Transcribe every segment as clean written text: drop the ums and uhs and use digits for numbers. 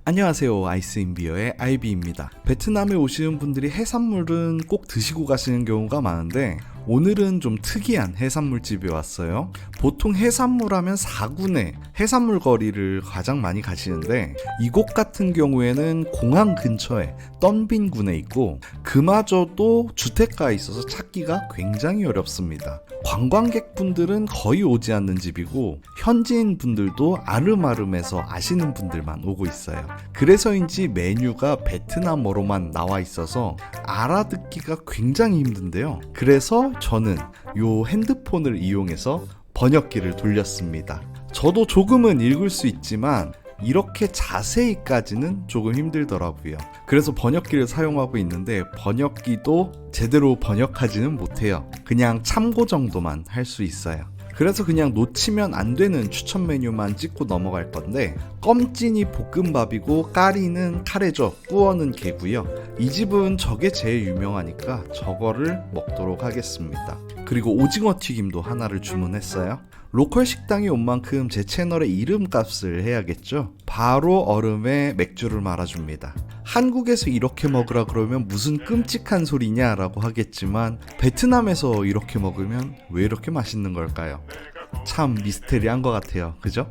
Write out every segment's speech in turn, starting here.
안녕하세요. 아이스인비어의 아이비입니다. 베트남에 오시는 분들이 해산물은 꼭 드시고 가시는 경우가 많은데 오늘은 좀 특이한 해산물집에 왔어요. 보통 해산물 하면 4군의 해산물 거리를 가장 많이 가시는데 이곳 같은 경우에는 공항 근처에 떤빈군에 있고 그마저도 주택가에 있어서 찾기가 굉장히 어렵습니다. 관광객분들은 거의 오지 않는 집이고 현지인 분들도 아름아름해서 아시는 분들만 오고 있어요. 그래서인지 메뉴가 베트남어로만 나와 있어서 알아듣기가 굉장히 힘든데요. 그래서 저는 요 핸드폰을 이용해서 번역기를 돌렸습니다. 저도 조금은 읽을 수 있지만 이렇게 자세히까지는 조금 힘들더라고요. 그래서 번역기를 사용하고 있는데 번역기도 제대로 번역하지는 못해요. 그냥 참고 정도만 할 수 있어요. 그래서 그냥 놓치면 안 되는 추천 메뉴만 찍고 넘어갈 건데 껌찐이 볶음밥이고 까리는 카레죠. 꾸어는 게고요. 이 집은 저게 제일 유명하니까 저거를 먹도록 하겠습니다. 그리고 오징어 튀김도 하나를 주문했어요. 로컬 식당이 온 만큼 제 채널의 이름값을 해야겠죠. 바로 얼음에 맥주를 말아줍니다. 한국에서 이렇게 먹으라 그러면 무슨 끔찍한 소리냐 라고 하겠지만 베트남에서 이렇게 먹으면 왜 이렇게 맛있는 걸까요? 참 미스테리한 것 같아요. 그죠?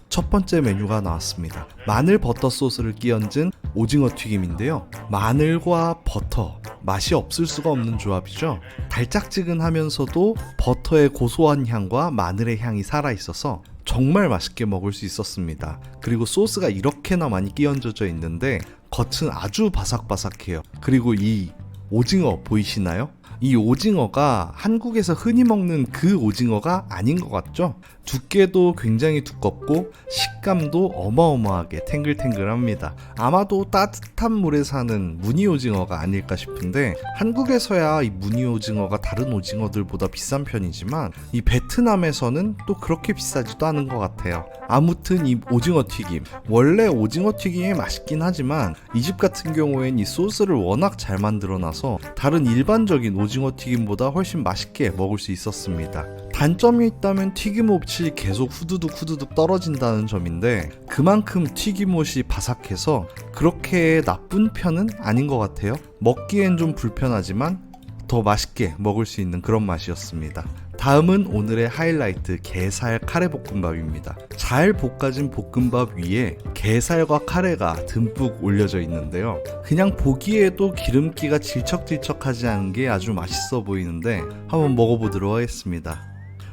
첫 번째 메뉴가 나왔습니다. 마늘 버터 소스를 끼얹은 오징어 튀김인데요. 마늘과 버터, 맛이 없을 수가 없는 조합이죠. 달짝지근하면서도 버터의 고소한 향과 마늘의 향이 살아있어서 정말 맛있게 먹을 수 있었습니다. 그리고 소스가 이렇게나 많이 끼얹어져 있는데 겉은 아주 바삭바삭해요. 그리고 이 오징어 보이시나요? 이 오징어가 한국에서 흔히 먹는 그 오징어가 아닌 것 같죠? 두께도 굉장히 두껍고 식감도 어마어마하게 탱글탱글합니다. 아마도 따뜻한 물에 사는 무늬 오징어가 아닐까 싶은데 한국에서야 이 무늬 오징어가 다른 오징어들보다 비싼 편이지만 이 베트남에서는 또 그렇게 비싸지도 않은 것 같아요. 아무튼 이 오징어 튀김, 원래 오징어 튀김이 맛있긴 하지만 이 집 같은 경우엔 이 소스를 워낙 잘 만들어놔서 다른 일반적인 오징어 튀김보다 훨씬 맛있게 먹을 수 있었습니다. 단점이 있다면 튀김옷이 계속 후두둑 떨어진다는 점인데 그만큼 튀김옷이 바삭해서 그렇게 나쁜 편은 아닌 것 같아요. 먹기엔 좀 불편하지만 더 맛있게 먹을 수 있는 그런 맛이었습니다. 다음은 오늘의 하이라이트 게살 카레볶음밥입니다. 잘 볶아진 볶음밥 위에 게살과 카레가 듬뿍 올려져 있는데요. 그냥 보기에도 기름기가 질척질척하지 않은 게 아주 맛있어 보이는데 한번 먹어보도록 하겠습니다.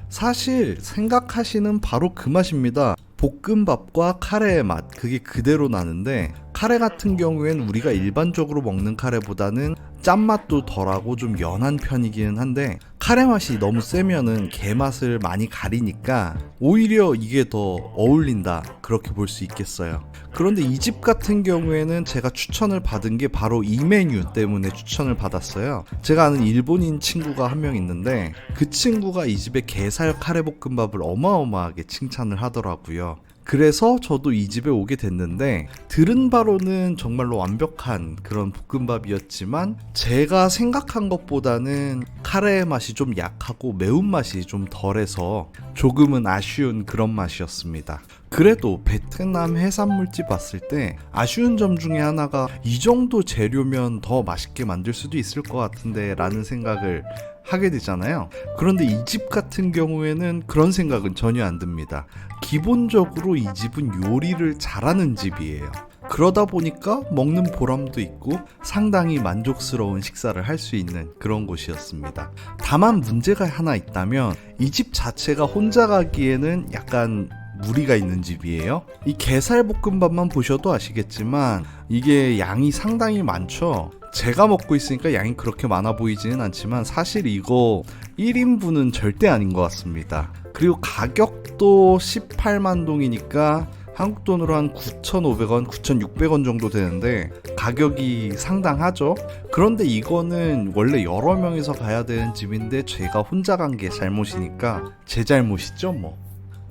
사실 생각하시는 바로 그 맛입니다. 볶음밥과 카레의 맛, 그게 그대로 나는데 카레 같은 경우엔 우리가 일반적으로 먹는 카레보다는 짠맛도 덜하고 좀 연한 편이기는 한데 카레 맛이 너무 세면은 게 맛을 많이 가리니까 오히려 이게 더 어울린다 그렇게 볼 수 있겠어요. 그런데 이 집 같은 경우에는 제가 추천을 받은 게 바로 이 메뉴 때문에 추천을 받았어요. 제가 아는 일본인 친구가 한 명 있는데 그 친구가 이 집의 게살 카레볶음밥을 어마어마하게 칭찬을 하더라고요. 그래서 저도 이 집에 오게 됐는데 들은 바로는 정말로 완벽한 그런 볶음밥이었지만 제가 생각한 것보다는 카레의 맛이 좀 약하고 매운맛이 좀 덜해서 조금은 아쉬운 그런 맛이었습니다. 그래도 베트남 해산물집 왔을 때 아쉬운 점 중에 하나가 이 정도 재료면 더 맛있게 만들 수도 있을 것 같은데 라는 생각을 하게 되잖아요. 그런데 이 집 같은 경우에는 그런 생각은 전혀 안 듭니다. 기본적으로 이 집은 요리를 잘하는 집이에요. 그러다 보니까 먹는 보람도 있고 상당히 만족스러운 식사를 할 수 있는 그런 곳이었습니다. 다만 문제가 하나 있다면 이 집 자체가 혼자 가기에는 약간 무리가 있는 집이에요. 이 게살볶음밥만 보셔도 아시겠지만 이게 양이 상당히 많죠. 제가 먹고 있으니까 양이 그렇게 많아 보이지는 않지만 사실 이거 1인분은 절대 아닌 것 같습니다. 그리고 가격도 18만 동이니까 한국 돈으로 한 9,500원, 9,600원 정도 되는데 가격이 상당하죠. 그런데 이거는 원래 여러 명이서 가야 되는 집인데 제가 혼자 간 게 잘못이니까 제 잘못이죠 뭐.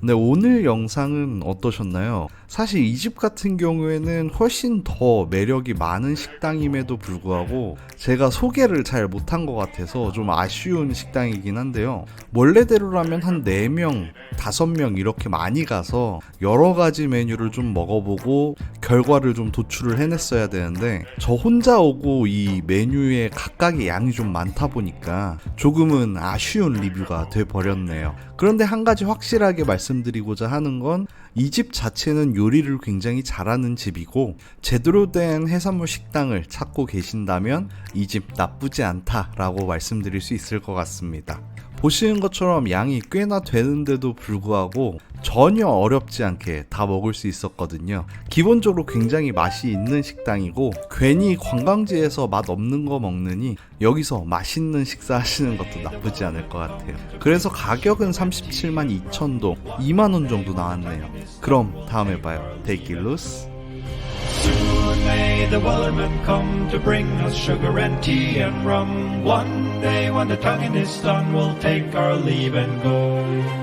네, 오늘 영상은 어떠셨나요? 사실 이 집 같은 경우에는 훨씬 더 매력이 많은 식당임에도 불구하고 제가 소개를 잘 못한 것 같아서 좀 아쉬운 식당이긴 한데요. 원래대로라면 한 4명, 5명 이렇게 많이 가서 여러 가지 메뉴를 좀 먹어보고 결과를 좀 도출을 해냈어야 되는데 저 혼자 오고 이 메뉴의 각각의 양이 좀 많다 보니까 조금은 아쉬운 리뷰가 돼버렸네요. 그런데 한 가지 확실하게 말씀드리고자 하는 건 이 집 자체는 요리를 굉장히 잘하는 집이고 제대로 된 해산물 식당을 찾고 계신다면 이 집 나쁘지 않다라고 말씀드릴 수 있을 것 같습니다. 보시는 것처럼 양이 꽤나 되는데도 불구하고 전혀 어렵지 않게 다 먹을 수 있었거든요. 기본적으로 굉장히 맛이 있는 식당이고 괜히 관광지에서 맛 없는 거 먹느니 여기서 맛있는 식사 하시는 것도 나쁘지 않을 것 같아요. 그래서 가격은 37만 2천동, 2만원 정도 나왔네요. 그럼 다음에 봐요. Take it loose. Soon may the wellerman come to bring us sugar and tea and rum. One day when the tonguing is done, we'll take our leave and go.